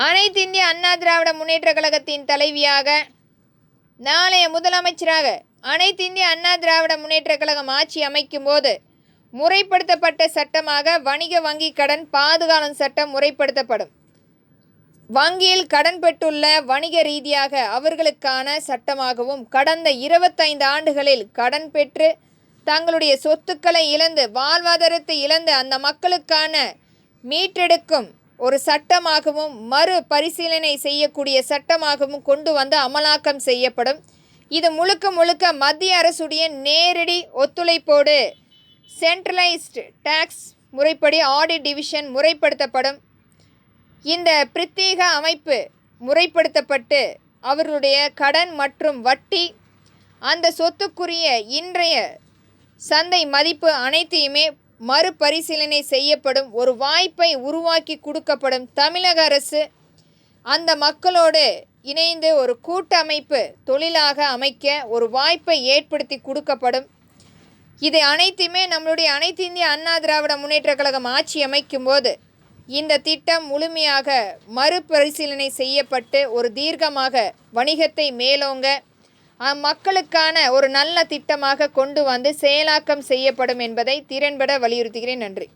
அனைத்து இந்திய அண்ணா திராவிட முன்னேற்ற கழகத்தின் தலைவியாக, நாளைய முதலமைச்சராக அனைத்து இந்திய அண்ணா திராவிட முன்னேற்ற கழகம் ஆட்சி அமைக்கும் போது முறைப்படுத்தப்பட்ட சட்டமாக வணிக வங்கி கடன் பாதுகாவலன் சட்டம் முறைப்படுத்தப்படும். வங்கியில் கடன் பெற்றுள்ள வணிக ரீதியாக அவர்களுக்கான சட்டமாகவும், கடந்த 25 ஆண்டுகளில் கடன் பெற்று தங்களுடைய சொத்துக்களை இழந்து வாழ்வாதாரத்தை இழந்த அந்த மக்களுக்கான மீட்டெடுக்கும் ஒரு சட்டமாகவும் மறு பரிசீலனை செய்யக்கூடிய சட்டமாகவும் கொண்டு வந்து அமலாக்கம் செய்யப்படும். இது முழுக்க முழுக்க மத்திய அரசுடைய நேரடி ஒத்துழைப்போடு சென்ட்ரலைஸ்டு டாக்ஸ் முறைப்படி ஆடிட் டிவிஷன் முறைப்படுத்தப்படும். இந்த பிரத்யேக அமைப்பு முறைப்படுத்தப்பட்டு அவர்களுடைய கடன் மற்றும் வட்டி, அந்த சொத்துக்குரிய இன்றைய சந்தை மதிப்பு அனைத்தையுமே மறுபரிசீலனை செய்யப்படும். ஒரு வாய்ப்பை உருவாக்கி கொடுக்கப்படும். தமிழக அரசு அந்த மக்களோடு இணைந்து ஒரு கூட்டமைப்பு தொழிலாக அமைக்க ஒரு வாய்ப்பை ஏற்படுத்தி கொடுக்கப்படும். இது அனைத்துமே நம்மளுடைய அனைத்து இந்திய அண்ணா திராவிட முன்னேற்ற கழகம் ஆட்சி அமைக்கும் போது இந்த திட்டம் முழுமையாக மறுபரிசீலனை செய்யப்பட்டு ஒரு தீர்க்கமாக வணிகத்தை மேலோங்க மக்களுக்கான ஒரு நல்ல திட்டமாக கொண்டு வந்து செயலாக்கம் செய்யப்படும் என்பதை திறன்பட வலியுறுத்துகிறேன். நன்றி.